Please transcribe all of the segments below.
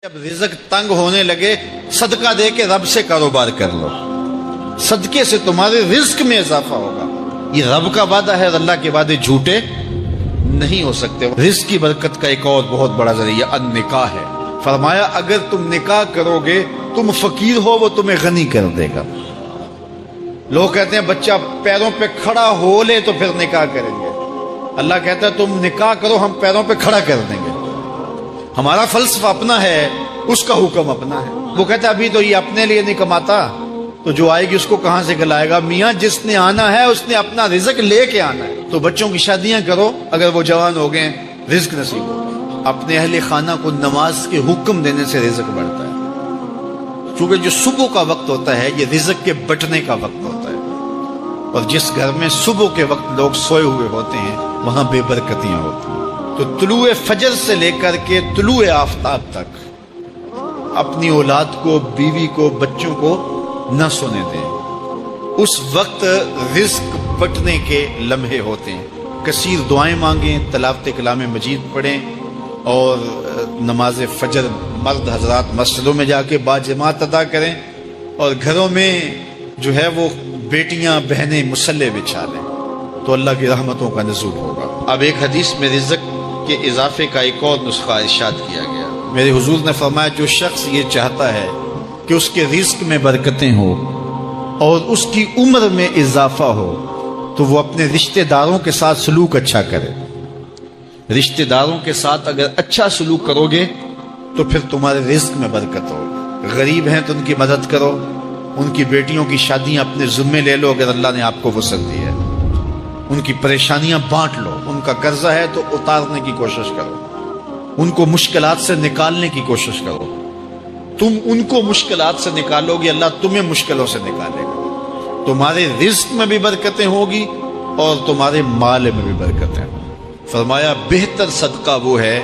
جب رزق تنگ ہونے لگے صدقہ دے کے رب سے کاروبار کر لو، صدقے سے تمہارے رزق میں اضافہ ہوگا۔ یہ رب کا وعدہ ہے اور اللہ کے وعدے جھوٹے نہیں ہو سکتے۔ رزق کی برکت کا ایک اور بہت بڑا ذریعہ النکاح ہے۔ فرمایا اگر تم نکاح کرو گے، تم فقیر ہو وہ تمہیں غنی کر دے گا۔ لوگ کہتے ہیں بچہ پیروں پہ کھڑا ہو لے تو پھر نکاح کریں گے، اللہ کہتا ہے تم نکاح کرو ہم پیروں پہ کھڑا کر دیں گے۔ ہمارا فلسفہ اپنا ہے، اس کا حکم اپنا ہے۔ وہ کہتا ہے ابھی تو یہ اپنے لیے نہیں کماتا تو جو آئے گی اس کو کہاں سے کھلائے گا؟ میاں جس نے آنا ہے اس نے اپنا رزق لے کے آنا ہے۔ تو بچوں کی شادیاں کرو، اگر وہ جوان ہو گئے رزق نصیب ہو۔ اپنے اہل خانہ کو نماز کے حکم دینے سے رزق بڑھتا ہے، کیونکہ جو صبح کا وقت ہوتا ہے یہ رزق کے بٹنے کا وقت ہوتا ہے، اور جس گھر میں صبح کے وقت لوگ سوئے ہوئے ہوتے ہیں وہاں بے برکتیاں ہوتی ہیں۔ تو طلوع فجر سے لے کر کے طلوع آفتاب تک اپنی اولاد کو، بیوی کو، بچوں کو نہ سونے دیں۔ اس وقت رزق بٹنے کے لمحے ہوتے ہیں۔ کثیر دعائیں مانگیں، تلاوت کلام مجید پڑھیں، اور نماز فجر مرد حضرات مسجدوں میں جا کے باجماعت ادا کریں، اور گھروں میں جو ہے وہ بیٹیاں بہنیں مصلے بچھا لیں، تو اللہ کی رحمتوں کا نزول ہوگا۔ اب ایک حدیث میں رزق کے اضافے کا ایک اور نسخہ ارشاد کیا گیا۔ میرے حضور نے فرمایا جو شخص یہ چاہتا ہے کہ اس کے رزق میں برکتیں ہو اور اس کی عمر میں اضافہ ہو تو وہ اپنے رشتہ داروں کے ساتھ سلوک اچھا کرے۔ رشتہ داروں کے ساتھ اگر اچھا سلوک کرو گے تو پھر تمہارے رزق میں برکت ہو۔ غریب ہیں تو ان کی مدد کرو، ان کی بیٹیوں کی شادیاں اپنے ذمے لے لو اگر اللہ نے آپ کو وسعت دی ہے، ان کی پریشانیاں بانٹ لو، ان کا قرضہ ہے تو اتارنے کی کوشش کرو، ان کو مشکلات سے نکالنے کی کوشش کرو۔ تم ان کو مشکلات سے نکالو گے، اللہ تمہیں مشکلوں سے نکالے گا۔ تمہارے رزق میں بھی برکتیں ہوگی اور تمہارے مال میں بھی برکتیں ہوں۔ فرمایا بہتر صدقہ وہ ہے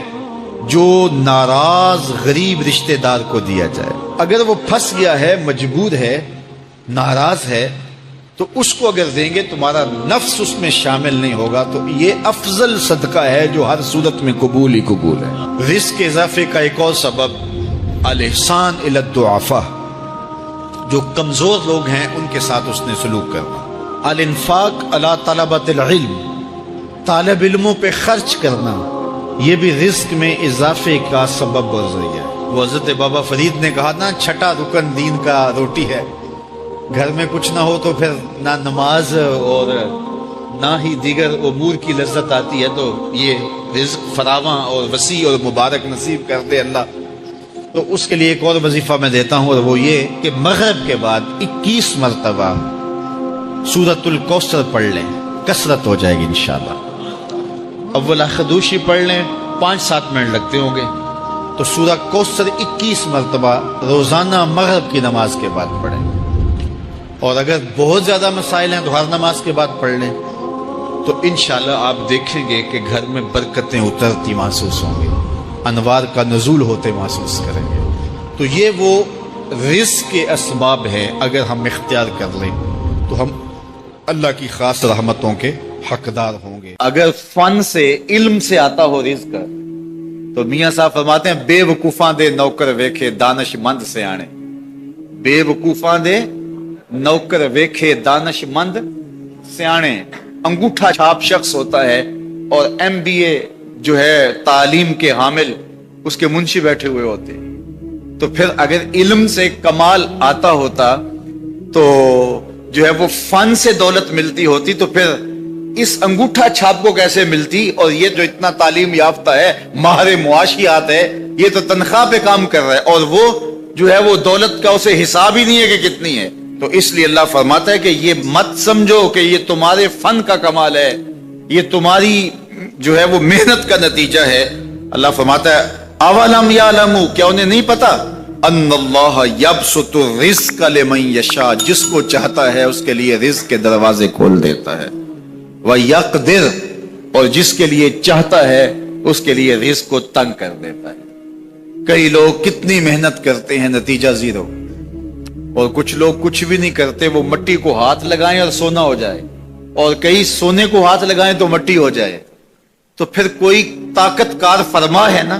جو ناراض غریب رشتہ دار کو دیا جائے۔ اگر وہ پھنس گیا ہے، مجبور ہے، ناراض ہے، تو اس کو اگر دیں گے تمہارا نفس اس میں شامل نہیں ہوگا، تو یہ افضل صدقہ ہے جو ہر صورت میں قبول ہی قبول ہے۔ رزق کے اضافے کا ایک اور سبب الاحسان الی الضعفاء، جو کمزور لوگ ہیں ان کے ساتھ اس نے سلوک کرنا۔ الانفاق علی طلبۃ العلم، طالب علموں پہ خرچ کرنا، یہ بھی رزق میں اضافے کا سبب اور ذریعہ ہے۔ وہ حضرت بابا فرید نے کہا نا چھٹا رکن دین کا روٹی ہے۔ گھر میں کچھ نہ ہو تو پھر نہ نماز اور نہ ہی دیگر امور کی لذت آتی ہے، تو یہ رزق فراواں اور وسیع اور مبارک نصیب کر دے اللہ۔ تو اس کے لیے ایک اور وظیفہ میں دیتا ہوں، اور وہ یہ کہ مغرب کے بعد 21 مرتبہ سورۃ الکوثر پڑھ لیں، کثرت ہو جائے گی انشاءاللہ۔ اول خدوشی پڑھ لیں، 5-7 منٹ لگتے ہوں گے، تو سورہ کوثر 21 مرتبہ روزانہ مغرب کی نماز کے بعد پڑھیں۔ اور اگر بہت زیادہ مسائل ہیں تو ہر نماز کے بعد پڑھ لیں، تو انشاءاللہ آپ دیکھیں گے کہ گھر میں برکتیں اترتی محسوس ہوں گی، انوار کا نزول ہوتے محسوس کریں گے۔ تو یہ وہ رزق کے اسباب ہیں، اگر ہم اختیار کر لیں تو ہم اللہ کی خاص رحمتوں کے حقدار ہوں گے۔ اگر فن سے، علم سے آتا ہو رزق، تو میاں صاحب فرماتے ہیں بے وقوفاں دے نوکر ویکھے دانش مند سے آنے۔ بے وقوفاں دے نوکر ویکھے دانش مند سیانے۔ انگوٹھا چھاپ شخص ہوتا ہے اور MBA جو ہے تعلیم کے حامل، اس کے منشی بیٹھے ہوئے ہوتے ہیں، تو پھر اگر علم سے کمال آتا ہوتا تو جو ہے وہ فن سے دولت ملتی ہوتی، تو پھر اس انگوٹھا چھاپ کو کیسے ملتی؟ اور یہ جو اتنا تعلیم یافتہ ہے، ماہر معاشیات ہے، یہ تو تنخواہ پہ کام کر رہا ہے، اور وہ جو ہے وہ دولت کا اسے حساب ہی نہیں ہے کہ کتنی ہے۔ تو اس لیے اللہ فرماتا ہے کہ یہ مت سمجھو کہ یہ تمہارے فن کا کمال ہے، یہ تمہاری جو ہے وہ محنت کا نتیجہ ہے۔ اللہ فرماتا ہے اولم یعلموا، کیا انہیں نہیں پتا؟ ان اللہ یبسط الرزق لمن یشاء، جس کو چاہتا ہے اس کے لیے رزق کے دروازے کھول دیتا ہے، وَيَقْدِرْ، اور جس کے لیے چاہتا ہے اس کے لیے رزق کو تنگ کر دیتا ہے۔ کئی لوگ کتنی محنت کرتے ہیں، نتیجہ زیرو، اور کچھ لوگ کچھ بھی نہیں کرتے، وہ مٹی کو ہاتھ لگائیں اور سونا ہو جائے، اور کئی سونے کو ہاتھ لگائیں تو مٹی ہو جائے۔ تو پھر کوئی طاقت کار فرما ہے نا،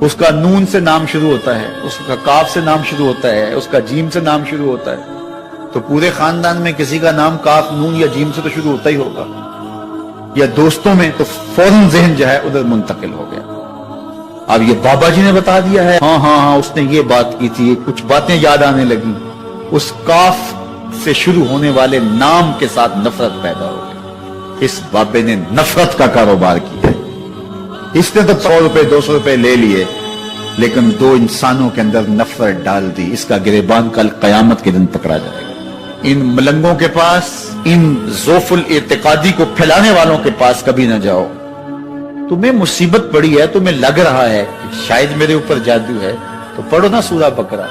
اس کا نون سے نام شروع ہوتا ہے، اس کا کاف سے نام شروع ہوتا ہے، اس کا جیم سے نام شروع ہوتا ہے، تو پورے خاندان میں کسی کا نام کاف، نون یا جیم سے تو شروع ہوتا ہی ہوگا، یا دوستوں میں، تو فوراً ذہن جو ہے ادھر منتقل ہو گیا۔ اب یہ بابا جی نے بتا دیا ہے، ہاں ہاں ہاں اس نے یہ بات کی تھی، کچھ باتیں یاد آنے لگی، اس کاف سے شروع ہونے والے نام کے ساتھ نفرت پیدا ہو گئی۔ اس بابے نے نفرت کا کاروبار کیا ہے، اس نے تو 100 روپے 200 روپے لے لیے، لیکن دو انسانوں کے اندر نفرت ڈال دی۔ اس کا گریبان کل قیامت کے دن پکڑا جائے گا۔ ان ملنگوں کے پاس، ان ذوف الاعتقادی کو پھیلانے والوں کے پاس کبھی نہ جاؤ۔ تمہیں مصیبت پڑی ہے، تمہیں لگ رہا ہے کہ شاید میرے اوپر جادو ہے، تو پڑھو نا سورہ بقرہ،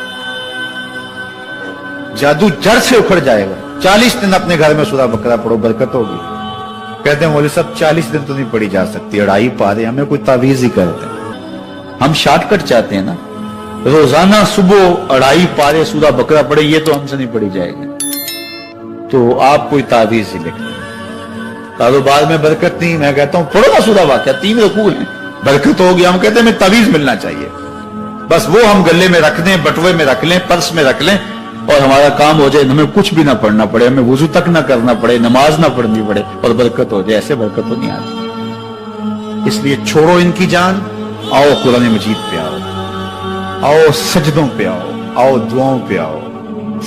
جادو جڑ سے اکھڑ جائے گا۔ 40 دن اپنے گھر میں سورہ بقرہ پڑھو، برکت ہوگی۔ کہتے ہیں مولوی صاحب 40 دن تو نہیں پڑھی جا سکتی، 2.5 پارے، ہمیں کوئی تعویذ ہی کرتے ہیں، ہم شارٹ کٹ چاہتے ہیں نا، روزانہ صبح 2.5 پارے سورہ بقرہ پڑھے، یہ تو ہم سے نہیں پڑھی جائے گی، تو آپ کوئی تعویذ ہی لکھ لیں۔ کاروبار میں برکت نہیں، میں کہتا ہوں پڑھو نا سورہ واقعہ، 3 رکوع ہیں، برکت ہوگی، ہم کہتے ہیں ہمیں تعویذ ملنا چاہیے، بس وہ ہم گلے میں رکھ دیں، بٹوے میں رکھ لیں، پرس میں رکھ لیں، اور ہمارا کام ہو جائے، ہمیں کچھ بھی نہ پڑھنا پڑے، ہمیں وضو تک نہ کرنا پڑے، نماز نہ پڑھنی پڑے، اور برکت ہو جائے۔ ایسے برکت تو نہیں آتی۔ اس لیے چھوڑو ان کی جان، آؤ قرآن مجید پہ آؤ، آؤ سجدوں پہ آؤ، آؤ دعاؤں پہ آؤ۔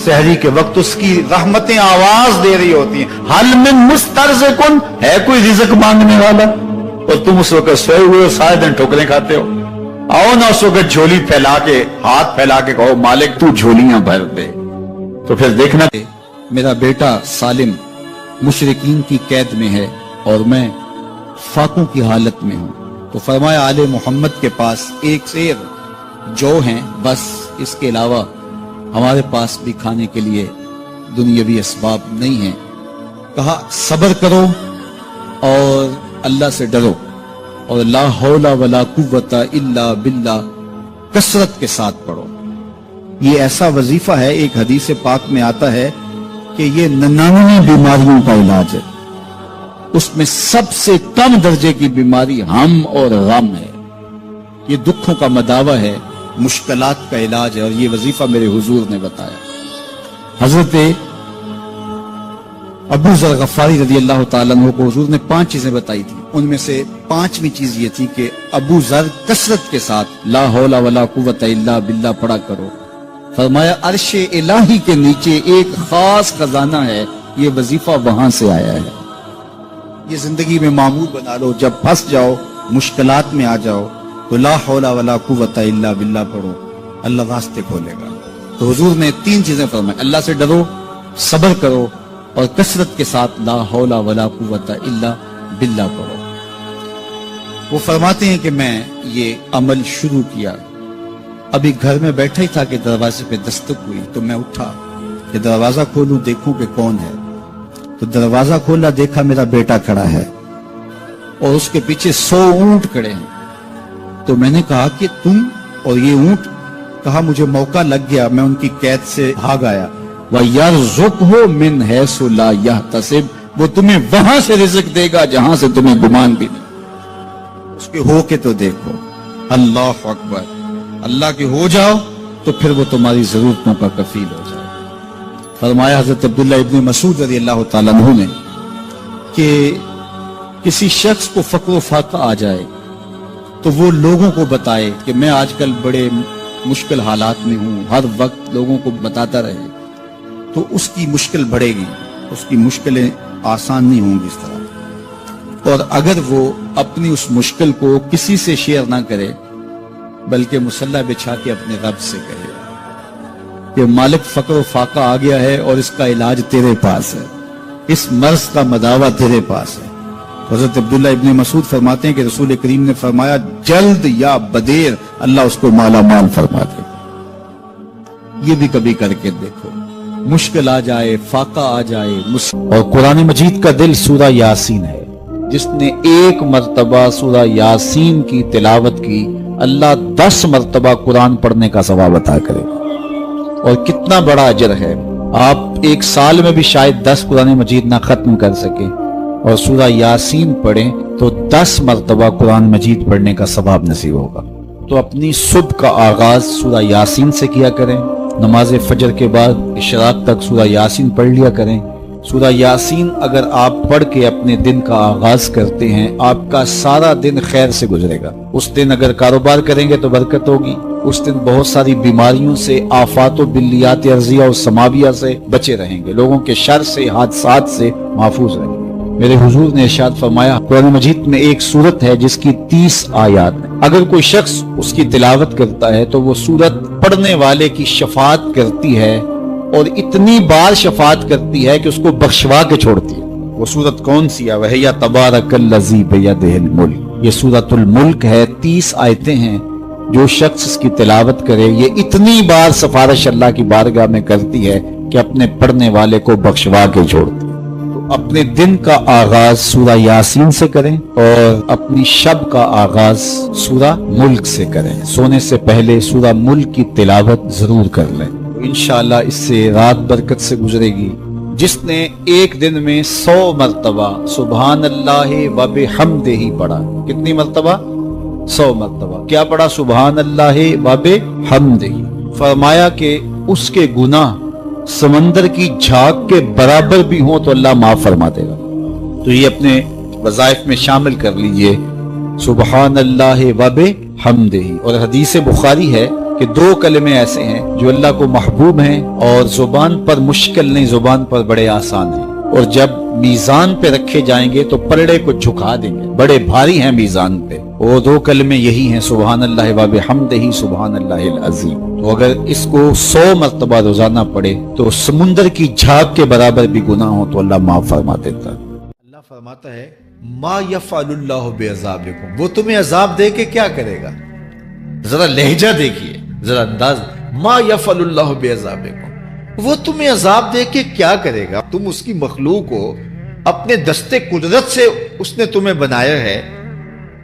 سحری کے وقت اس کی رحمتیں آواز دے رہی ہوتی ہیں، حل من مسترزقن، ہے کوئی رزق مانگنے والا، اور تم اس وقت سوئے ہوئے ہو، سارے دن ٹھوکریں کھاتے ہو۔ آؤ نہ اس وقت جھولی پھیلا کے، ہاتھ پھیلا کے کہو مالک تو جھولیاں بھر دے، تو پھر دیکھنا میرا بیٹا سالم مشرکین کی قید میں ہے اور میں فاقوں کی حالت میں ہوں، تو فرمایا آل محمد کے پاس ایک سیر جو ہیں، بس اس کے علاوہ ہمارے پاس بھی کھانے کے لیے دنیاوی اسباب نہیں ہیں۔ کہا صبر کرو اور اللہ سے ڈرو، اور لا حول ولا قوت الا باللہ کثرت کے ساتھ پڑھو۔ یہ ایسا وظیفہ ہے، ایک حدیث پاک میں آتا ہے کہ یہ 99 بیماریوں کا علاج ہے، اس میں سب سے کم درجے کی بیماری ہم اور غم ہے، یہ دکھوں کا مداوع ہے، مشکلات کا علاج ہے، اور یہ وظیفہ میرے حضور نے بتایا۔ حضرت ابو ذر غفاری رضی اللہ تعالیٰ عنہ کو حضور نے 5 چیزیں بتائی تھی، ان میں سے 5ویں چیز یہ تھی کہ ابو ذر کثرت کے ساتھ لا حول ولا قوت الا باللہ پڑھا کرو۔ فرمایا عرش الہی کے نیچے ایک خاص خزانہ ہے، یہ وظیفہ وہاں سے آیا ہے، یہ زندگی میں معمول بنا لو، جب پھنس جاؤ، مشکلات میں آ جاؤ تو لا حول ولا قوت الا باللہ پڑھو، اللہ راستے کھولے گا۔ تو حضور نے 3 چیزیں فرمائی، اللہ سے ڈرو، صبر کرو، اور کثرت کے ساتھ لا حول ولا قوت الا باللہ پڑھو۔ وہ فرماتے ہیں کہ میں یہ عمل شروع کیا، ابھی گھر میں بیٹھا ہی تھا کہ دروازے پہ دستک ہوئی، تو میں اٹھا کہ دروازہ کھولوں دیکھوں کہ کون ہے، تو دروازہ کھولا، دیکھا میرا بیٹا کھڑا ہے اور اس کے پیچھے 100 اونٹ کھڑے ہیں۔ تو میں نے کہا کہ تم اور یہ اونٹ؟ کہا مجھے موقع لگ گیا، میں ان کی قید سے بھاگ آیا۔ وَيَرْزُقْهُ مِنْ حَيْثُ لَا يَحْتَسِبُ، وہ تمہیں وہاں سے رزق دے گا جہاں سے تمہیں گمان بھی نہیں۔ اس کے ہو کے تو دیکھو، اللہ اکبر، اللہ کے ہو جاؤ تو پھر وہ تمہاری ضرورتوں کا کفیل ہو جائے۔ فرمایا حضرت عبداللہ ابن مسعود رضی اللہ تعالیٰ عنہ نے کہ کسی شخص کو فقر و فاقہ آ جائے تو وہ لوگوں کو بتائے کہ میں آج کل بڑے مشکل حالات میں ہوں، ہر وقت لوگوں کو بتاتا رہے، تو اس کی مشکل بڑھے گی، اس کی مشکلیں آسان نہیں ہوں گی اس طرح۔ اور اگر وہ اپنی اس مشکل کو کسی سے شیئر نہ کرے بلکہ مصلی بچھا کے اپنے رب سے کہے کہ مالک فقر و فاقہ آ گیا ہے اور اس کا علاج تیرے پاس ہے، اس مرض کا مداوع تیرے پاس ہے۔ حضرت عبداللہ ابن مسعود فرماتے ہیں کہ رسول کریم نے فرمایا جلد یا بدیر اللہ اس کو مالا مال فرما دے۔ یہ بھی کبھی کر کے دیکھو، مشکل آ جائے، فاقہ آ جائے۔ اور قرآن مجید کا دل سورہ یاسین ہے، جس نے 1 مرتبہ سورہ یاسین کی تلاوت کی، اللہ 10 مرتبہ قرآن پڑھنے کا ثواب عطا کرے، اور کتنا بڑا اجر ہے۔ آپ 1 سال میں بھی شاید 10 قرآن مجید نہ ختم کر سکیں، اور سورہ یاسین پڑھیں تو 10 مرتبہ قرآن مجید پڑھنے کا ثواب نصیب ہوگا۔ تو اپنی صبح کا آغاز سورہ یاسین سے کیا کریں. نماز فجر کے بعد اشراق تک سورہ یاسین پڑھ لیا کریں. سورہ یاسین اگر آپ پڑھ کے اپنے دن کا آغاز کرتے ہیں آپ کا سارا دن خیر سے گزرے گا. اس دن اگر کاروبار کریں گے تو برکت ہوگی. اس دن بہت ساری بیماریوں سے، آفات و بلیات ارضیہ اور سماویہ سے بچے رہیں گے، لوگوں کے شر سے، حادثات سے محفوظ رہیں گے. میرے حضور نے ارشاد فرمایا قرآن مجید میں ایک سورت ہے جس کی 30 آیات ہیں، اگر کوئی شخص اس کی تلاوت کرتا ہے تو وہ سورت پڑھنے والے کی شفاعت کرتی ہے، اور اتنی بار شفاعت کرتی ہے کہ اس کو بخشوا کے چھوڑتی ہے. وہ سورت کون سی ہے؟ وَهِيَ تَبَارَكَ الَّذِي بِيَدِهِ الْمُلْكُ. یہ سورت الملک ہے، 30 آیتیں ہیں. جو شخص اس کی تلاوت کرے یہ اتنی بار سفارش اللہ کی بارگاہ میں کرتی ہے کہ اپنے پڑھنے والے کو بخشوا کے چھوڑتی ہے. تو اپنے دن کا آغاز سورہ یاسین سے کریں اور اپنی شب کا آغاز سورہ ملک سے کریں. سونے سے پہلے سورہ ملک کی تلاوت ضرور کر لیں، انشاءاللہ اس سے رات برکت سے گزرے گی. جس نے ایک دن میں 100 مرتبہ سبحان اللہ و بحمدہ پڑھا. کتنی مرتبہ؟ 100 مرتبہ. کیا پڑھا؟ سبحان اللہ و بحمدہ. فرمایا کہ اس کے گناہ سمندر کی جھاگ کے برابر بھی ہوں تو اللہ معاف فرما دے گا. تو یہ اپنے وظائف میں شامل کر لیجئے سبحان اللہ و بحمدہ. اور حدیث بخاری ہے کہ 2 کلمے ایسے ہیں جو اللہ کو محبوب ہیں اور زبان پر مشکل نہیں، زبان پر بڑے آسان ہیں، اور جب میزان پہ رکھے جائیں گے تو پلڑے کو جھکا دیں گے، بڑے بھاری ہیں میزان پہ. وہ 2 کلمے یہی ہیں سبحان اللہ و بحمدہ سبحان اللہ العظیم. تو اگر اس کو 100 مرتبہ روزانہ پڑھے تو سمندر کی جھاگ کے برابر بھی گناہ ہو تو اللہ معاف فرما دیتا ہے. اللہ فرماتا ہے ما یفعل اللہ بعذابکم، وہ تمہیں عذاب دے کے کیا کرے گا؟ ذرا لہجہ دیکھیے، ذرا انداز. ما یفعل اللہ بعذابکم، وہ تمہیں عذاب دے کے کیا کرے گا؟ تم اس کی مخلوق ہو، اپنے دستے قدرت سے اس نے تمہیں بنایا ہے،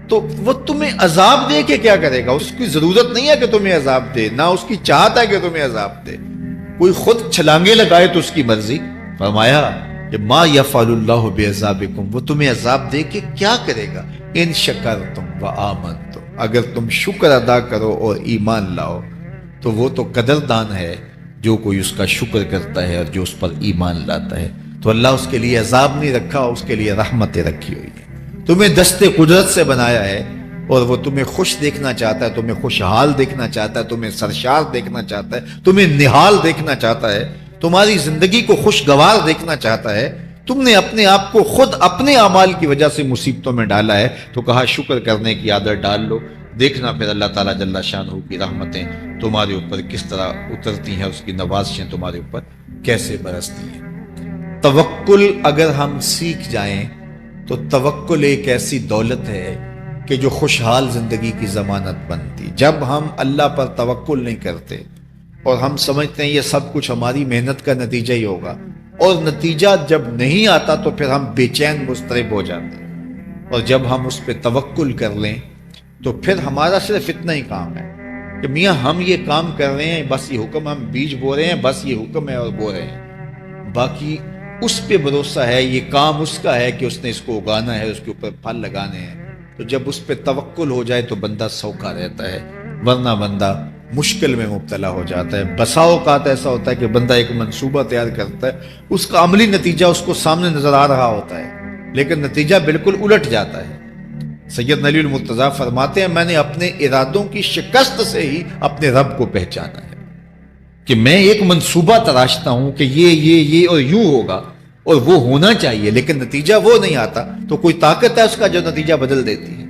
تو وہ تمہیں عذاب دے کے کیا کرے گا؟ اس کی ضرورت نہیں ہے کہ تمہیں عذاب دے، نہ اس کی چاہت ہے کہ تمہیں عذاب دے. کوئی خود چھلانگے لگائے تو اس کی مرضی. فرمایا کہ ما یفعل اللہ بعذابکم، وہ تمہیں عذاب دے کے کیا کرے گا؟ ان شکرتم وآمنتم، اگر تم شکر ادا کرو اور ایمان لاؤ تو وہ تو قدردان ہے جو کوئی اس کا شکر کرتا ہے اور جو اس پر ایمان لاتا ہے. تو اللہ اس کے لیے عذاب نہیں رکھا، اس کے لیے رحمتیں رکھی ہوئی ہیں. تمہیں دستے قدرت سے بنایا ہے اور وہ تمہیں خوش دیکھنا چاہتا ہے، تمہیں خوشحال دیکھنا چاہتا ہے، تمہیں سرشار دیکھنا چاہتا ہے، تمہیں نہال دیکھنا چاہتا ہے، تمہاری زندگی کو خوشگوار دیکھنا چاہتا ہے. تم نے اپنے آپ کو خود اپنے اعمال کی وجہ سے مصیبتوں میں ڈالا ہے، تو کہا شکر کرنے کی عادت ڈال لو. دیکھنا پھر اللہ تعالیٰ جل شانہ کی رحمتیں تمہارے اوپر کس طرح اترتی ہیں، اس کی نوازشیں تمہارے اوپر کیسے برستی ہیں. توکل اگر ہم سیکھ جائیں تو توکل ایک ایسی دولت ہے کہ جو خوشحال زندگی کی ضمانت بنتی. جب ہم اللہ پر توکل نہیں کرتے اور ہم سمجھتے ہیں یہ سب کچھ ہماری محنت کا نتیجہ ہی ہوگا، اور نتیجہ جب نہیں آتا تو پھر ہم بے چین مضطرب ہو جاتے ہیں. اور جب ہم اس پہ توکل کر لیں تو پھر ہمارا صرف اتنا ہی کام ہے کہ میاں ہم یہ کام کر رہے ہیں، بس یہ حکم، ہم بیج بو رہے ہیں، بس یہ حکم ہے اور بو رہے ہیں. باقی اس پہ بھروسہ ہے، یہ کام اس کا ہے کہ اس نے اس کو اگانا ہے، اس کے اوپر پھل لگانے ہیں. تو جب اس پہ توکل ہو جائے تو بندہ سوکھا رہتا ہے، ورنہ بندہ مشکل میں مبتلا ہو جاتا ہے. بسا اوقات ایسا ہوتا ہے کہ بندہ ایک منصوبہ تیار کرتا ہے، اس کا عملی نتیجہ اس کو سامنے نظر آ رہا ہوتا ہے لیکن نتیجہ بالکل الٹ جاتا ہے. سید علی المرتضیٰ فرماتے ہیں میں نے اپنے ارادوں کی شکست سے ہی اپنے رب کو پہچانا ہے کہ میں ایک منصوبہ تراشتا ہوں کہ یہ اور یوں ہوگا اور وہ ہونا چاہیے، لیکن نتیجہ وہ نہیں آتا تو کوئی طاقت ہے اس کا جو نتیجہ بدل دیتی ہے.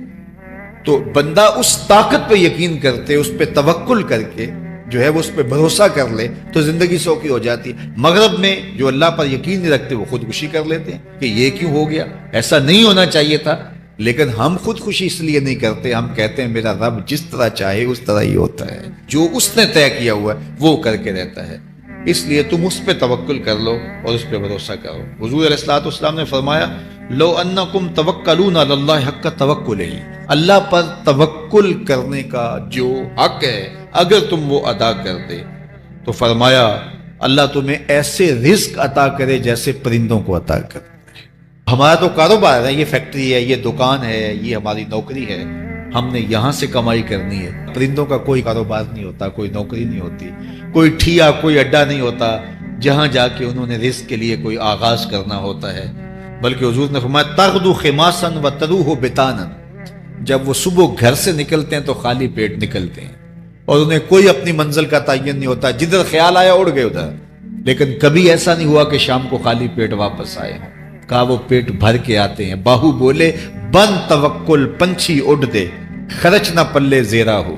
تو بندہ اس طاقت پہ یقین کرتے، اس پہ توکل کر کے جو ہے وہ اس پہ بھروسہ کر لے تو زندگی سوکھی ہو جاتی ہے. مغرب میں جو اللہ پر یقین نہیں رکھتے وہ خودکشی کر لیتے ہیں کہ یہ کیوں ہو گیا، ایسا نہیں ہونا چاہیے تھا. لیکن ہم خودکشی اس لیے نہیں کرتے، ہم کہتے ہیں میرا رب جس طرح چاہے اس طرح ہی ہوتا ہے، جو اس نے طے کیا ہوا ہے وہ کر کے رہتا ہے. اس لیے تم اس پہ توکل کر لو اور اس پہ بھروسہ کرو. حضور علیہ الصلوۃ والسلام نے فرمایا لو انکم توکلون علی اللہ حق توکلہ، اللہ پر توکل کرنے کا جو حق ہے اگر تم وہ ادا کر دے تو فرمایا اللہ تمہیں ایسے رزق عطا کرے جیسے پرندوں کو عطا کرے. ہمارا تو کاروبار ہے، یہ فیکٹری ہے، یہ دکان ہے، یہ ہماری نوکری ہے، ہم نے یہاں سے کمائی کرنی ہے. پرندوں کا کوئی کاروبار نہیں ہوتا, کوئی نوکری نہیں ہوتی, کوئی ٹھیا, کوئی اڈا نہیں ہوتا جہاں جا کے انہوں نے رزق کے لیے کوئی آغاز کرنا ہوتا ہے. بلکہ حضور نے فرمایا تغدو خماسا وتروح بطانا, جب وہ صبح گھر سے نکلتے ہیں تو خالی پیٹ نکلتے ہیں اور انہیں کوئی اپنی منزل کا تعین نہیں ہوتا, جدھر خیال آیا اڑ گئے ادھر. لیکن کبھی ایسا نہیں ہوا کہ شام کو خالی پیٹ واپس آئے ہوں. کہا وہ پیٹ بھر کے آتے ہیں. باہو بولے بن توکل پنچھی اڑ دے, خرچ نہ پلے زیرا ہو.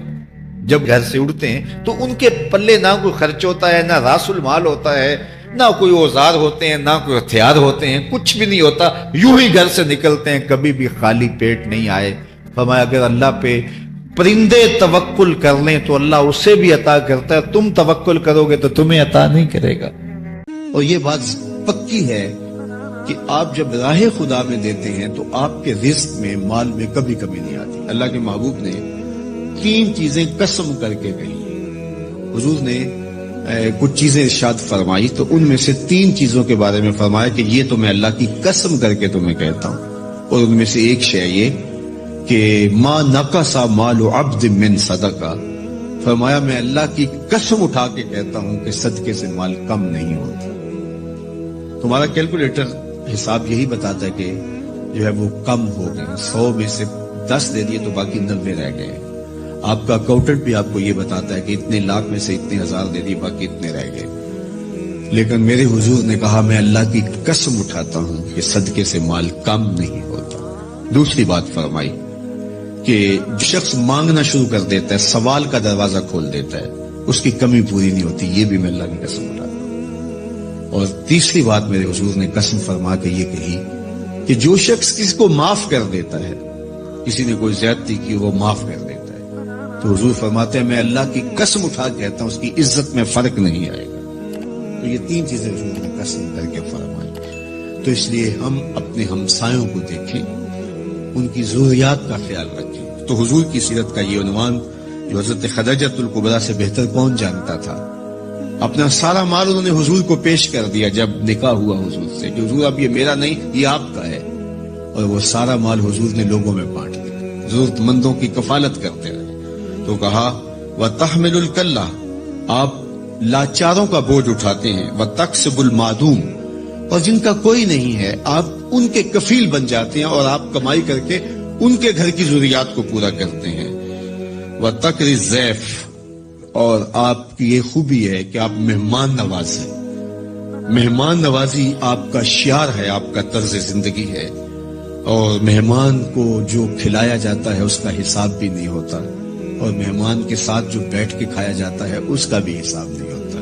جب گھر سے اڑتے ہیں تو ان کے پلے نہ کوئی خرچ ہوتا ہے, نہ راس المال ہوتا ہے, نہ کوئی اوزار ہوتے ہیں, نہ کوئی ہتھیار ہوتے ہیں, کچھ بھی نہیں ہوتا. یوں ہی گھر سے نکلتے ہیں, کبھی بھی خالی پیٹ نہیں آئے. فرمایا اگر اللہ پہ پرندے توکل کر لیں تو اللہ اسے بھی عطا کرتا ہے, تم توکل کرو گے تو تمہیں عطا نہیں کرے گا. اور یہ بات پکی ہے کہ آپ جب راہ خدا میں دیتے ہیں تو آپ کے رزق میں, مال میں کبھی کمی نہیں آتی. اللہ کے محبوب نے 3 چیزیں قسم کر کے کہی. حضور نے کچھ چیزیں ارشاد فرمائی تو ان میں سے 3 چیزوں کے بارے میں فرمایا کہ یہ تو میں اللہ کی قسم کر کے تمہیں کہتا ہوں. اور ان میں سے ایک شے یہ کہ ما نقص مال عبد من صدقہ. فرمایا میں اللہ کی قسم اٹھا کے کہتا ہوں کہ صدقے سے مال کم نہیں ہوتا. تمہارا کیلکولیٹر حساب یہی بتاتا ہے کہ جو ہے وہ کم ہو گئے, 100 میں سے 10 دے دیے تو باقی 90 رہ گئے. آپ کا اکاؤنٹنٹ بھی آپ کو یہ بتاتا ہے کہ اتنے لاکھ میں سے اتنے ہزار دے دیے, باقی اتنے رہ گئے. لیکن میرے حضور نے کہا میں اللہ کی قسم اٹھاتا ہوں کہ صدقے سے مال کم نہیں ہوتا. دوسری بات فرمائی کہ جو شخص مانگنا شروع کر دیتا ہے, سوال کا دروازہ کھول دیتا ہے, اس کی کمی پوری نہیں ہوتی. یہ بھی میں اللہ کی قسم اٹھاتا ہوں. اور تیسری بات میرے حضور نے قسم فرما کے یہ کہی کہ جو شخص کسی کو معاف کر دیتا ہے, کسی نے کوئی زیادتی کی وہ معاف کر دیتا ہے, تو حضور فرماتے ہیں میں اللہ کی قسم اٹھا کے کہتا ہوں اس کی عزت میں فرق نہیں آئے گا. تو یہ 3 چیزیں حضور نے قسم کر کے فرمائی. تو اس لیے ہم اپنے ہمسایوں کو دیکھیں, ان کی ضروریات کا خیال رکھیں. تو حضور کی سیرت کا یہ عنوان جو حضرت خدیجہ الکبریٰ سے بہتر کون جانتا تھا, اپنا سارا مال انہوں نے حضور کو پیش کر دیا جب نکاح ہوا حضور سے کہ حضور اب یہ میرا نہیں یہ آپ کا ہے. اور وہ سارا مال حضور نے لوگوں میں بانٹ دیا, ضرورت مندوں کی کفالت کرتے رہے. تو کہا وَتَحْمِلُ الْكَلَّةَ, آپ لاچاروں کا بوجھ اٹھاتے ہیں, وَتَقْسِبُ الْمَعْدُومَ, اور جن کا کوئی نہیں ہے آپ ان کے کفیل بن جاتے ہیں اور آپ کمائی کر کے ان کے گھر کی ضروریات کو پورا کرتے ہیں. وَتَقْرِ الضَّيْفَ, اور آپ کی یہ خوبی ہے کہ آپ مہمان نواز ہیں. مہمان نوازی آپ کا شعار ہے, آپ کا طرز زندگی ہے. اور مہمان کو جو کھلایا جاتا ہے اس کا حساب بھی نہیں ہوتا, اور مہمان کے ساتھ جو بیٹھ کے کھایا جاتا ہے اس کا بھی حساب نہیں ہوتا.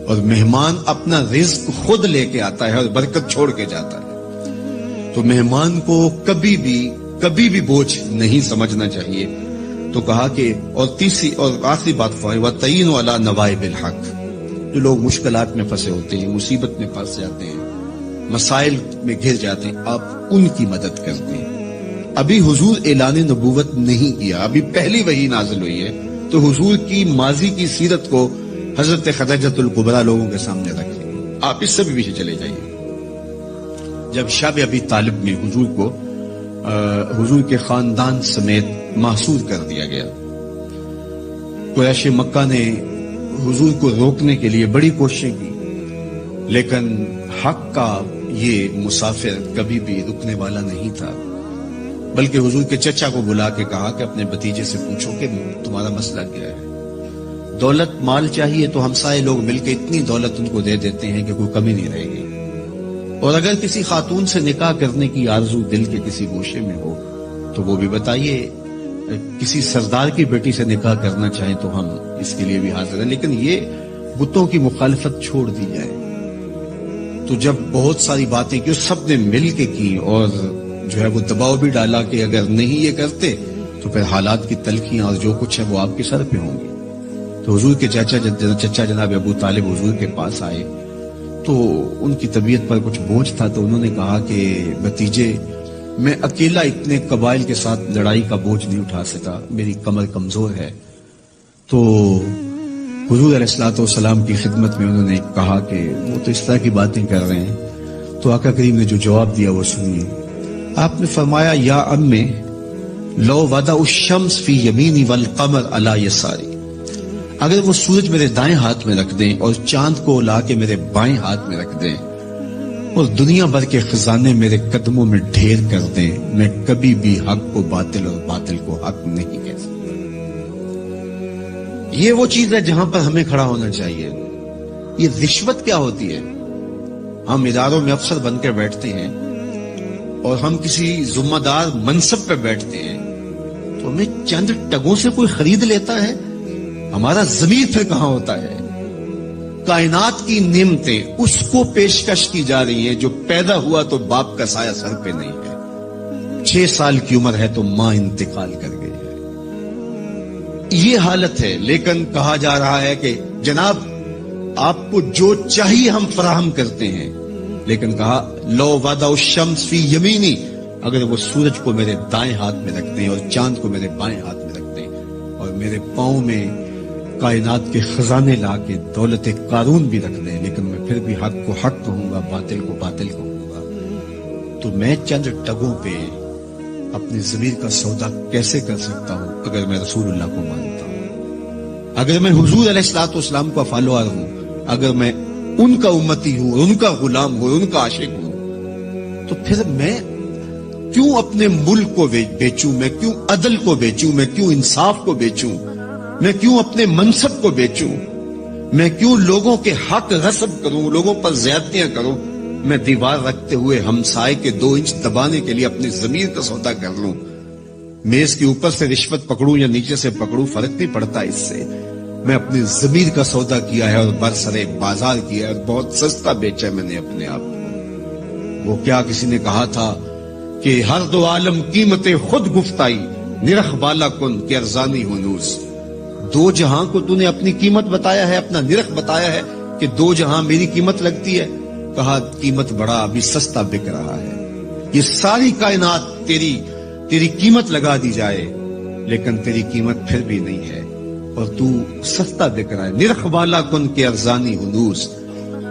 اور مہمان اپنا رزق خود لے کے آتا ہے اور برکت چھوڑ کے جاتا ہے. تو مہمان کو کبھی بھی بوجھ نہیں سمجھنا چاہیے. تو کہا کہ اور تیسری اور آخری بات فرمائی وَتَعِينُ عَلَى نَوَائِبِ الْحَقِّ, جو لوگ مشکلات میں پھنسے ہوتے ہیں, مصیبت میں پھنس جاتے ہیں, مسائل میں گھر جاتے ہیں, آپ ان کی مدد کرتے ہیں. ابھی حضور اعلان نبوت نہیں کیا, ابھی پہلی وحی نازل ہوئی ہے, تو حضور کی ماضی کی سیرت کو حضرت خدیجہ الکبریٰ لوگوں کے سامنے رکھیں. آپ اس سے بھی پیچھے چلے جائیے. جب شب ابی طالب میں حضور کو حضور کے خاندان سمیت محصور کر دیا گیا, قریش مکہ نے حضور کو روکنے کے لیے بڑی کوششیں کی, لیکن حق کا یہ مسافر کبھی بھی رکنے والا نہیں تھا. بلکہ حضور کے چچا کو بلا کے کہا کہ اپنے بھتیجے سے پوچھو کہ تمہارا مسئلہ کیا ہے. دولت مال چاہیے تو ہمسائے لوگ مل کے اتنی دولت ان کو دے دیتے ہیں کہ کوئی کمی نہیں رہے گی. اور اگر کسی خاتون سے نکاح کرنے کی آرزو دل کے کسی گوشے میں ہو تو وہ بھی بتائیے. کسی سردار کی بیٹی سے نکاح کرنا چاہیں تو ہم اس کے لیے بھی حاضر ہیں, لیکن یہ بتوں کی مخالفت چھوڑ دی جائے. تو جب بہت ساری باتیں کی سب نے مل کے کی اور جو ہے وہ دباؤ بھی ڈالا کہ اگر نہیں یہ کرتے تو پھر حالات کی تلخیاں اور جو کچھ ہے وہ آپ کے سر پہ ہوں گی. تو حضور کے چچا جناب ابو طالب حضور کے پاس آئے تو ان کی طبیعت پر کچھ بوجھ تھا. تو انہوں نے کہا کہ بھتیجے میں اکیلا اتنے قبائل کے ساتھ لڑائی کا بوجھ نہیں اٹھا سکا, میری کمر کمزور ہے. تو حضور علیہ الصلوۃ والسلام کی خدمت میں انہوں نے کہا کہ وہ تو اس طرح کی باتیں کر رہے ہیں. تو آقا کریم نے جو جواب دیا وہ سنیے. آپ نے فرمایا یا امّے لو وضع الشمس فی یمینی والقمر علی یساری، اگر وہ سورج میرے دائیں ہاتھ میں رکھ دیں اور چاند کو لا کے میرے بائیں ہاتھ میں رکھ دیں اور دنیا بھر کے خزانے میرے قدموں میں ڈھیر کر دیں، میں کبھی بھی حق کو باطل اور باطل کو حق نہیں کہہ سکتا۔ یہ وہ چیز ہے جہاں پر ہمیں کھڑا ہونا چاہیے۔ یہ رشوت کیا ہوتی ہے؟ ہم اداروں میں افسر بن کے بیٹھتے ہیں اور ہم کسی ذمہ دار منصب پہ بیٹھتے ہیں تو ہمیں چند ٹگوں سے کوئی خرید لیتا ہے، ہمارا ضمیر پھر کہاں ہوتا ہے؟ کائنات کی نعمتیں اس کو پیشکش کی جا رہی ہیں جو پیدا ہوا تو باپ کا سایہ سر پہ نہیں ہے، 6 سال کی عمر ہے تو ماں انتقال کر گئی ہے، یہ حالت ہے۔ لیکن کہا جا رہا ہے کہ جناب آپ کو جو چاہیے ہم فراہم کرتے ہیں، لیکن کہا لو وضع الشمس فی یمینی، اگر وہ سورج کو میرے دائیں ہاتھ میں رکھ دیں اور چاند کو میرے بائیں ہاتھ میں رکھ دیں اور میرے پاؤں میں کائنات کے خزانے لا کے دولت قارون بھی رکھ دیں، لیکن میں پھر بھی حق کو حق کہوں گا، باطل کو باطل کہوں گا، تو میں چند ٹگوں پہ اپنی ضمیر کا سودا کیسے کر سکتا ہوں اگر میں رسول اللہ کو مانتا ہوں، اگر میں حضور علیہ الصلوۃ والسلام کا فالوور ہوں، اگر میں ان کا امتی ہوں، ان کا غلام ہوں، ان کا عاشق ہوں، تو پھر میں کیوں اپنے ملک کو بیچوں، میں کیوں عدل کو بیچوں، میں کیوں انصاف کو بیچوں، میں کیوں اپنے منصب کو بیچوں، میں کیوں لوگوں کے حق غصب کروں، لوگوں پر زیادتیاں کروں، میں دیوار رکھتے ہوئے ہمسائے کے 2 انچ دبانے کے لیے اپنی ضمیر کا سودا کر لوں، میز کے اوپر سے رشوت پکڑوں یا نیچے سے پکڑوں، فرق نہیں پڑتا اس سے، میں اپنی ضمیر کا سودا کیا ہے اور برسرے بازار کیا ہے اور بہت سستا بیچا ہے میں نے اپنے آپ کو۔ وہ کیا کسی نے کہا تھا کہ ہر 2 عالم قیمت خود گفتائی، نرخ بالا کن کہ ارزانی ہنوز، 2 جہاں کو تو نے اپنی قیمت بتایا ہے، اپنا نرخ بتایا ہے کہ 2 جہاں میری قیمت لگتی ہے، کہا قیمت بڑا ابھی سستا بک رہا ہے، یہ ساری کائنات تیری قیمت لگا دی جائے لیکن تیری قیمت پھر بھی نہیں ہے اور تو سستا بک رہا ہے، نرخ بالا کن کے ارزانی ہنوز،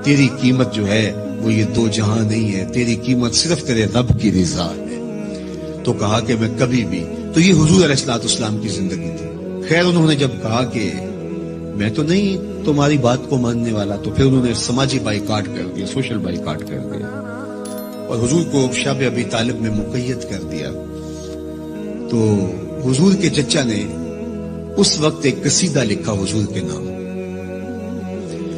تیری قیمت جو ہے وہ یہ 2 جہاں نہیں ہے، تیری قیمت صرف تیرے رب کی رضا ہے۔ تو کہا کہ میں کبھی بھی، تو یہ حضور علیہ الصلوۃ والسلام کی زندگی تھی۔ خیر انہوں نے جب کہا کہ میں تو نہیں تمہاری بات کو ماننے والا، تو پھر انہوں نے سماجی بائیکاٹ کر دیا، سوشل بائیکاٹ کر دیا اور حضور کو شب ابی طالب میں مقید کر دیا۔ تو حضور کے چچا نے اس وقت ایک قصیدہ لکھا حضور کے نام،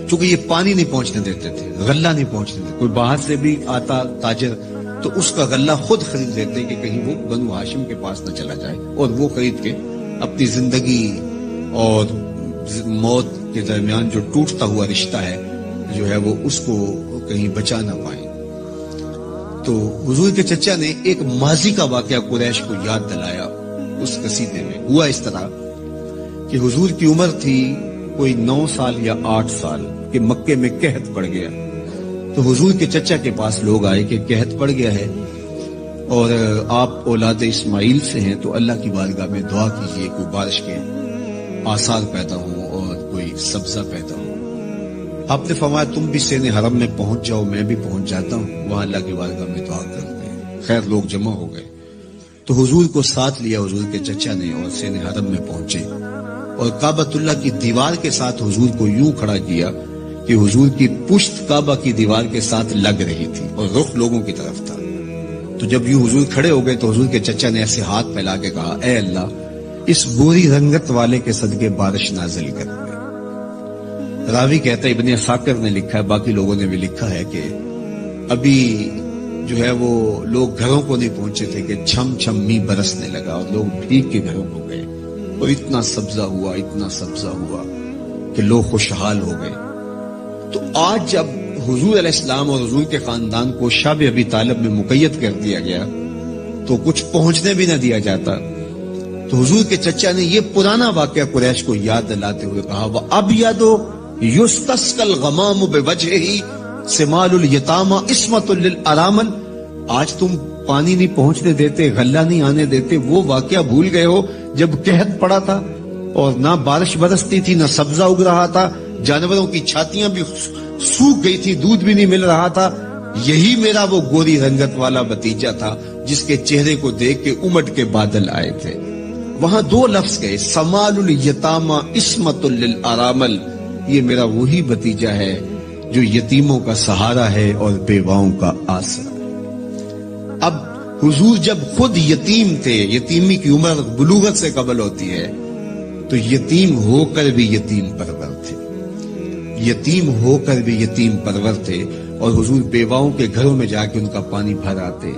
چونکہ یہ پانی نہیں پہنچنے دیتے تھے، غلہ نہیں پہنچنے دیتے، کوئی باہر سے بھی آتا تاجر تو اس کا غلہ خود خرید لیتے کہ کہیں وہ بنو ہاشم کے پاس نہ چلا جائے، اور وہ خرید کے اپنی زندگی اور موت کے درمیان جو ٹوٹتا ہوا رشتہ ہے جو ہے وہ اس کو کہیں بچا نہ پائیں۔ تو حضور کے چچا نے ایک ماضی کا واقعہ قریش کو یاد دلایا اس قصیدے میں۔ ہوا اس طرح کہ حضور کی عمر تھی کوئی 9 سال یا 8 سال کہ مکے میں قحط پڑ گیا، تو حضور کے چچا کے پاس لوگ آئے کہ قحط پڑ گیا ہے اور آپ اولاد اسماعیل سے ہیں، تو اللہ کی بارگاہ میں دعا کیجئے کوئی بارش کے آثار پیدا ہوں اور کوئی سبزہ پیدا ہو۔ آپ نے فرمایا تم بھی سین حرم میں پہنچ جاؤ، میں بھی پہنچ جاتا ہوں، وہاں اللہ کی بارگاہ میں دعا کرتے ہیں۔ خیر لوگ جمع ہو گئے تو حضور کو ساتھ لیا حضور کے چچا نے اور سین حرم میں پہنچے اور کعبۃ اللہ کی دیوار کے ساتھ حضور کو یوں کھڑا کیا کہ حضور کی پشت کعبہ کی دیوار کے ساتھ لگ رہی تھی اور رخ لوگوں کی طرف تھا۔ تو جب یوں حضور کھڑے ہو گئے تو حضور کے چچا نے ایسے ہاتھ پھیلا کے کہا اے اللہ اس بری رنگت والے کے صدقے بارش نازل کر دے۔ راوی کہتا ہے ابن عساکر نے لکھا ہے، باقی لوگوں نے بھی لکھا ہے کہ ابھی جو ہے وہ لوگ گھروں کو نہیں پہنچے تھے کہ چھم چھم می برسنے لگا اور لوگ بھیگ کے گھروں کو گئے اور اتنا سبزہ ہوا کہ لوگ خوشحال ہو گئے۔ تو آج جب حضور علیہ السلام اور حضور کے خاندان کو شب ابی طالب میں مقید کر دیا گیا تو کچھ پہنچنے بھی نہ دیا جاتا، تو حضور کے چچا نے یہ پرانا واقعہ قریش کو یاد دلاتے ہوئے کہا وَأَبْيَضُ يُسْتَسْقَى الْغَمَامُ بِوَجْهِهِ سِمَالُ الْيَتَامَى عِصْمَةٌ لِلْأَرَامِلِ، آج تم پانی نہیں پہنچنے دیتے، غلہ نہیں آنے دیتے، وہ واقعہ بھول گئے ہو جب قحط پڑا تھا اور نہ بارش برستی تھی نہ سبزہ اگ رہا تھا، جانوروں کی چھاتیاں بھی سوکھ گئی تھی، دودھ بھی نہیں مل رہا تھا، یہی میرا وہ گوری رنگت والا بھتیجا تھا جس کے چہرے کو دیکھ کے امٹ کے بادل آئے تھے. وہاں دو لفظ گئے, سمال الیتامى عصمۃ للارامل. یہ میرا وہی بھتیجا ہے جو یتیموں کا سہارا ہے اور بیواؤں کا آسرا ہے. اب حضور جب خود یتیم تھے, یتیمی کی عمر بلوغت سے قبل ہوتی ہے, تو یتیم ہو کر بھی یتیم پرور تھے, یتیم ہو کر بھی یتیم پرور تھے, اور حضور بیواؤں کے گھروں میں جا کے ان کا پانی بھر آتے,